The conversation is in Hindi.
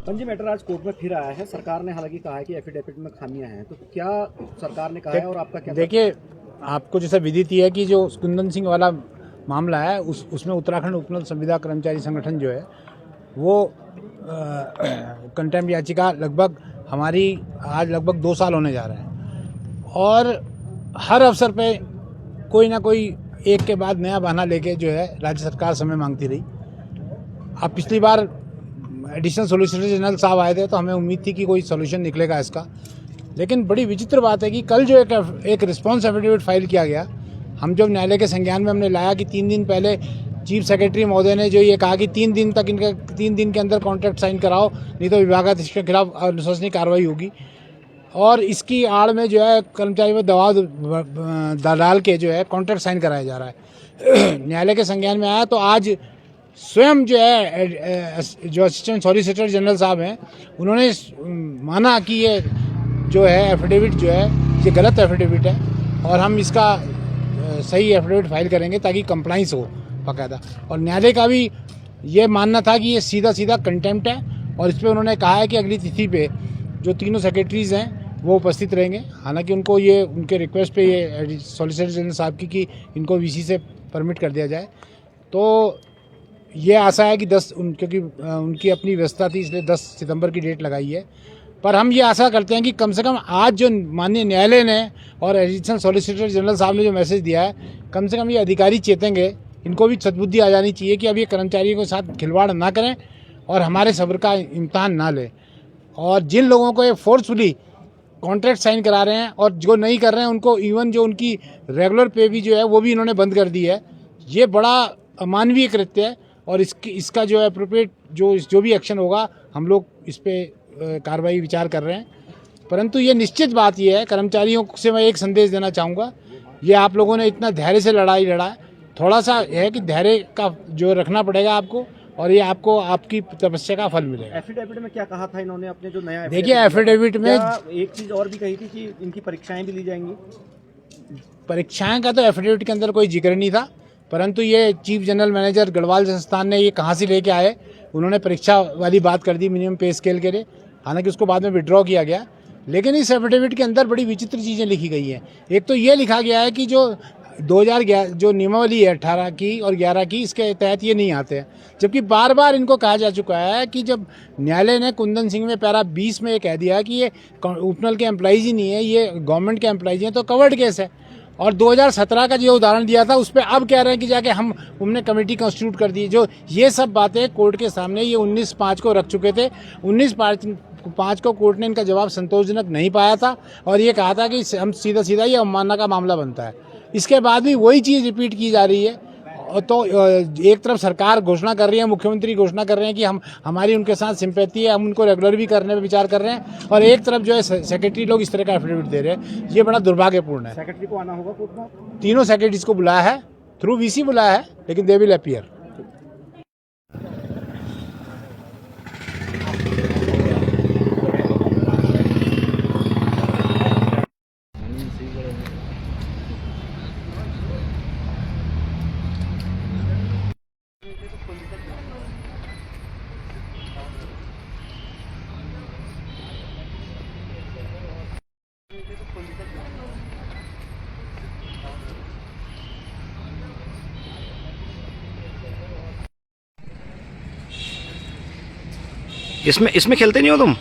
पंजी मैटर आज कोर्ट में फिर आया है। सरकार ने हालांकि कहा है कि एफिडेविट में खामियां हैं, तो क्या सरकार ने कहा है और आपका क्या? देखिए, आपको जैसा विदित ही है कि जो कुंदन सिंह वाला मामला है उसमें उत्तराखंड उपनल संविदा कर्मचारी संगठन जो है वो कंटेम्प्ट याचिका लगभग हमारी आज लगभग 2 साल होने जा रहे हैं और हर अवसर पे कोई ना कोई एक के बाद नया बहाना लेके जो है राज्य सरकार समय मांगती रही। अब पिछली बार एडिशनल सॉलिसिटर जनरल साहब आए थे तो हमें उम्मीद थी कि कोई सोल्यूशन निकलेगा इसका, लेकिन बड़ी विचित्र बात है कि कल जो एक रिस्पॉन्स एफिडेविट फाइल किया गया, हम जब न्यायालय के संज्ञान में हमने लाया कि 3 दिन पहले चीफ सेक्रेटरी महोदय ने जो ये कहा कि 3 दिन के अंदर कॉन्ट्रैक्ट साइन कराओ, नहीं तो विभागाध्यक्ष के खिलाफ अनुशासनिक कार्रवाई होगी। और इसकी आड़ में जो है कर्मचारी में दबाव डाल के जो है कॉन्ट्रैक्ट साइन कराया जा रहा है। न्यायालय के संज्ञान में आया तो आज स्वयं जो है जो असिस्टेंट सॉलिसिटर जनरल साहब हैं उन्होंने माना कि ये जो है एफिडेविट जो है ये गलत एफिडेविट है और हम इसका सही एफिडेविट फाइल करेंगे ताकि कंप्लाइंस हो बाकायदा। और न्यायालय का भी ये मानना था कि ये सीधा कंटेम्प्ट है और इस पर उन्होंने कहा है कि अगली तिथि पे जो तीनों सेक्रेटरीज हैं वो उपस्थित रहेंगे। हालांकि उनको ये उनके रिक्वेस्ट पे ये सॉलिसिटर जनरल साहब की कि इनको वीसी से परमिट कर दिया जाए, तो ये आशा है कि क्योंकि उनकी अपनी व्यवस्था थी इसलिए 10 सितंबर की डेट लगाई है। पर हम ये आशा करते हैं कि कम से कम आज जो माननीय न्यायालय ने और एडिशनल सॉलिसिटर जनरल साहब ने जो मैसेज दिया है, कम से कम ये अधिकारी चेतेंगे, इनको भी सद्बुद्धि आ जानी चाहिए कि अब ये कर्मचारियों के साथ खिलवाड़ ना करें और हमारे सब्र का इम्तहान ना लें। और जिन लोगों को ये फोर्सफुली कॉन्ट्रैक्ट साइन करा रहे हैं और जो नहीं कर रहे हैं उनको इवन जो उनकी रेगुलर पे भी जो है वो भी इन्होंने बंद कर दी है। ये बड़ा अमानवीय कृत्य है और इसका जो है अप्रोप्रिएट जो भी एक्शन होगा हम लोग इस पर कार्रवाई विचार कर रहे हैं। परंतु ये निश्चित बात ये है, कर्मचारियों से मैं एक संदेश देना चाहूँगा, ये आप लोगों ने इतना धैर्य से लड़ाई लड़ा, थोड़ा सा है कि धैर्य का जो रखना पड़ेगा आपको और ये आपको आपकी तपस्या का फल मिलेगा। एफिडेविट में क्या कहा था इन्होंने अपने जो नया? देखिए, एफिडेविट में एक चीज़ और भी कही थी कि इनकी परीक्षाएं भी ली जाएंगी। परीक्षाएं का तो एफिडेविट के अंदर कोई जिक्र नहीं था, परंतु ये चीफ जनरल मैनेजर गढ़वाल संस्थान ने ये कहाँ से लेके आए, उन्होंने परीक्षा वाली बात कर दी मिनिमम पे स्केल के लिए। हालांकि उसको बाद में विड्रॉ किया गया, लेकिन इस एफिडेविट के अंदर बड़ी विचित्र चीज़ें लिखी गई हैं। एक तो ये लिखा गया है कि जो 2011 जो नियमावली है 18 की और 11 की, इसके तहत ये नहीं आते हैं, जबकि बार बार इनको कहा जा चुका है कि जब न्यायालय ने कुंदन सिंह में पैरा 20 में ये कह दिया कि ये उपनल के एम्प्लॉइज ही नहीं है, ये गवर्नमेंट के एम्प्लॉइज हैं, तो कवर्ड केस है। और 2017 का जो उदाहरण दिया था उस पर अब कह रहे हैं कि जाके हमने कमेटी कॉन्स्टिट्यूट कर दी। जो ये सब बातें कोर्ट के सामने ये 19/5 को रख चुके थे। 19/5 को कोर्ट ने इनका जवाब संतोषजनक नहीं पाया था और ये कहा था कि हम सीधा ये अवमानना का मामला बनता है। इसके बाद भी वही चीज़ रिपीट की जा रही है। तो एक तरफ सरकार घोषणा कर रही है, मुख्यमंत्री घोषणा कर रहे हैं कि हमारी उनके साथ सिंपैथी है, हम उनको रेगुलर भी करने पर विचार कर रहे हैं, और एक तरफ जो है सेक्रेटरी लोग इस तरह का एफिडेविट दे रहे हैं। ये बड़ा दुर्भाग्यपूर्ण है। सेक्रेटरी को आना होगा कोर्ट में। तीनों सेक्रेटरीज को बुलाया है, थ्रू वीसी बुलाया है, लेकिन दे विल अपीयर। इसमें खेलते नहीं हो तुम?